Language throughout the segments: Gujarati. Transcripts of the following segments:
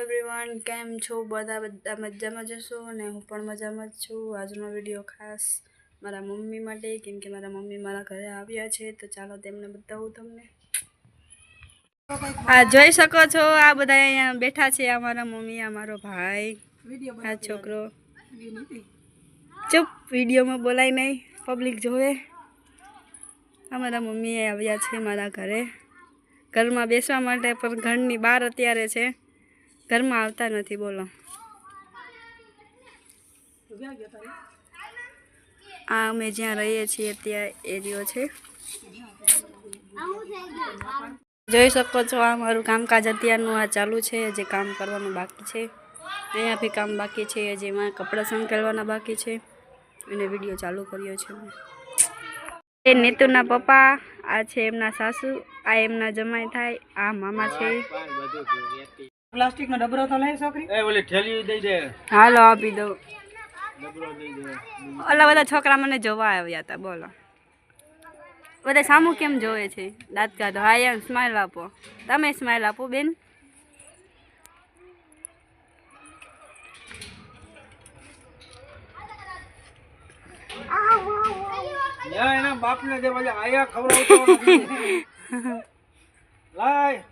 એવરીવન, કેમ છો? બધા મજામાં જશો અને હું પણ મજામાં જ છું. આજનો વિડીયો ખાસ મારા મમ્મી માટે, કેમ કે મારા મમ્મી મારા ઘરે આવ્યા છે, તો ચાલો તેમને બતાવું તમને. આ જોઈ શકો છો, આ બધા અહીંયા બેઠા છે. આ મારા મમ્મી, આ મારો ભાઈ, આ છોકરો. ચૂપ, વિડીયોમાં બોલાય નહીં, પબ્લિક જોવે. અમારા મમ્મી આવ્યા છે મારા ઘરે, ઘરમાં બેસવા માટે, પણ ઘરની બહાર અત્યારે છે, ઘરમાં આવતા નથી. બોલો, આ અમે જ્યાં રહીએ છીએ ત્યાં એરિયો છે. જોઈ શકો છો, આ મારું કામકાજ અત્યારનું આ ચાલુ છે. હજી કામ કરવાનું બાકી છે. અહીંયા બી કામ બાકી છે. હજી એમાં કપડાં સંકેલવાના બાકી છે અને વિડીયો ચાલુ કર્યો છે. એ નીતુના પપ્પા, આ છે એમના સાસુ, આ એમના જમાઈ થાય, આ મામા છે. પ્લાસ્ટિકનો ડબરો તો લઈ છોકરી, એ ઓલી ઠેલી દઈ દે. હાલો આપી દઉં. ડબરો દઈ દે. ઓલા બધા છોકરા મને જોવા આવ્યા હતા. બોલો, બધા સામું કેમ જોવે છે? દાંત કાઢો. હા, એમ સ્માઈલ આપો. તમે સ્માઈલ આપો બેન. એના બાપને દે, બોલે આયા ખવડાવતો નથી. લાય,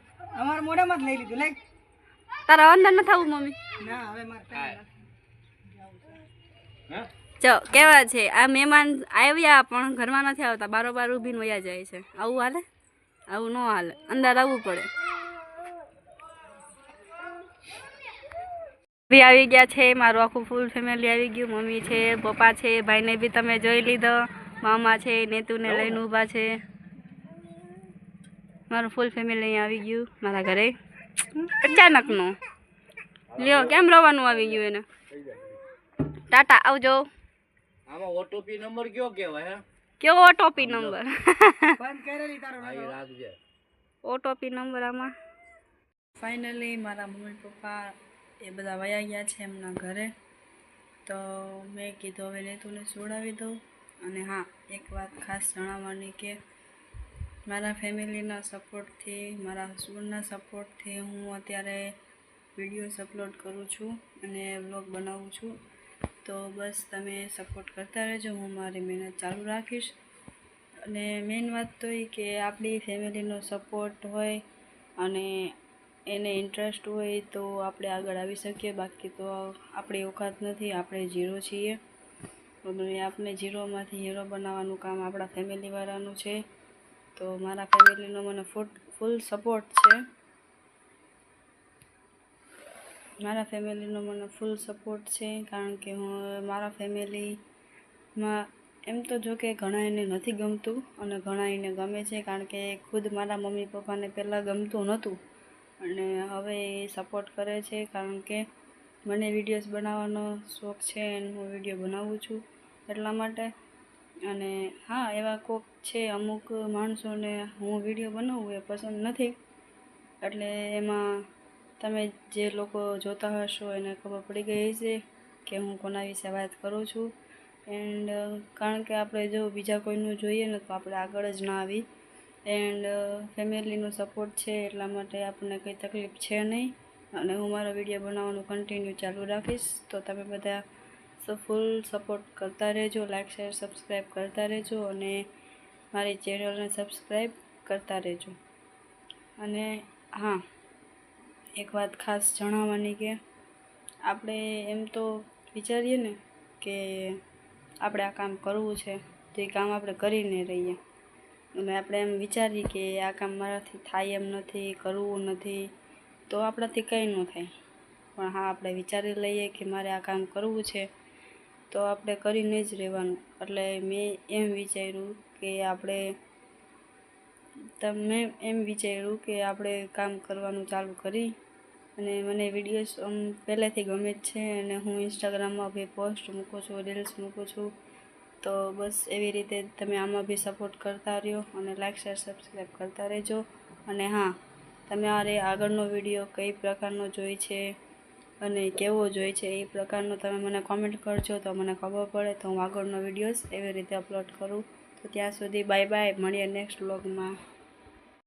અમાર મોઢામાં જ લઈ લીધું. લાય, તારા અંદર ન થવું મમ્મી. ના, હવે માર ચો કેવા છે આ મહેમાન આવ્યા પણ ઘરમાં નથી આવતા, બારોબાર ઊભીને વયા જાય છે. આવું હાલે? આવું ન હાલે, અંદર આવવું પડે. બી આવી ગયા છે, મારું આખું ફૂલ ફેમિલી આવી ગયું. મમ્મી છે, પપ્પા છે, ભાઈને બી તમે જોઈ લીધો, મામા છે, નેતુને લઈને ઊભા છે. મારું ફૂલ ફેમિલી અહીંયા આવી ગયું મારા ઘરે. અચાનકનું લ્યો, કેમ રવાનું આવી ગયું એને? ટાટા, આવજો. આમાં ઓટોપી નંબર કયો કહેવાય? હે, કયો ઓટોપી નંબર? બંધ કરેલી તારો નંબર રાખજે. ઓટોપી નંબર આમાં. ફાઇનલી મારા મમ્મી પપ્પા એ બધા વયા ગયા છે એમના ઘરે, તો મેં કીધું હવે નેતુને સુવડાવી દઉં. અને હા, એક વાત ખાસ જણાવવાની કે મારા ફેમિલીના સપોર્ટથી, મારા હસબન્ડના સપોર્ટથી હું અત્યારે વિડીયોઝ અપલોડ કરું છું અને વ્લોગ બનાવું છું. તો બસ તમે સપોર્ટ કરતા રહેજો, હું મારી મહેનત ચાલુ રાખીશ. અને મેઇન વાત તો એ કે આપણી ફેમિલીનો સપોર્ટ હોય અને એને ઇન્ટરેસ્ટ હોય તો આપણે આગળ આવી શકીએ. બાકી તો આપણી ઓકાત નથી, આપણે ઝીરો છીએ. અને આપણે ઝીરોમાંથી હીરો બનાવવાનું કામ આપણા ફેમિલીવાળાનું છે. તો મારા ફેમિલીનો મને ફૂલ સપોર્ટ છે. મારા ફેમિલીનો મને ફૂલ સપોર્ટ છે, કારણ કે હું મારા ફેમિલીમાં એમ તો જો કે ઘણા એને નથી ગમતું અને ઘણા એને ગમે છે, કારણ કે ખુદ મારા મમ્મી પપ્પાને પહેલાં ગમતું નહોતું અને હવે એ સપોર્ટ કરે છે, કારણ કે મને વિડીયોઝ બનાવવાનો શોખ છે અને હું વિડીયો બનાવું છું એટલા માટે. અને હા, એવા કોક છે અમુક માણસોને હું વિડીયો બનાવું એ પસંદ નથી, એટલે એમાં તમે જે લોકો જોતા હશો એને ખબર પડી ગઈ છે કે હું કોના વિશે વાત કરું છું. એન્ડ કારણ કે આપણે જો બીજા કોઈનું જોઈએ ને તો આપણે આગળ જ ના આવી. એન્ડ ફેમિલીનો સપોર્ટ છે એટલા માટે આપણને કંઈ તકલીફ છે નહીં અને હું મારો વિડીયો બનાવવાનું કન્ટિન્યુ ચાલુ રાખીશ. તો તમે બધા ફૂલ સપોર્ટ કરતા રહેજો, લાઇક શેર સબસ્ક્રાઈબ કરતા રહેજો અને મારી ચેનલને સબસ્ક્રાઈબ કરતા રહેજો. અને હા, એક વાત ખાસ જણાવવાની કે આપણે એમ તો વિચારીએ ને કે આપણે આ કામ કરવું છે તો એ કામ આપણે કરીને રહીએ, અને આપણે એમ વિચારીએ કે આ કામ મારાથી થાય એમ નથી, કરવું નથી, તો આપણાથી કંઈ ન થાય. પણ હા, આપણે વિચારી લઈએ કે મારે આ કામ કરવું છે તો આપણે કરીને જ રહેવાનું. એટલે મેં એમ વિચાર્યું કે આપણે કામ કરવાનું ચાલુ કરી. અને મને વિડીયોઝ પહેલેથી ગમે જ છે અને હું ઇન્સ્ટાગ્રામમાં બી પોસ્ટ મૂકું છું, રીલ્સ મૂકું છું. તો બસ એવી રીતે તમે આમાં બી સપોર્ટ કરતા રહ્યો અને લાઇક શેર સબસ્ક્રાઈબ કરતા રહેજો. અને હા, તમારે આગળનો વિડીયો કઈ પ્રકારનો જોઈએ છે અને કેવો જોઈએ છે એ પ્રકારનો તમે મને કોમેન્ટ કરજો, તો મને ખબર પડે તો હું આગળનો વિડીયોઝ એવી રીતે અપલોડ કરું. તો ત્યાં સુધી બાય બાય, મળીએ નેક્સ્ટ વ્લોગમાં.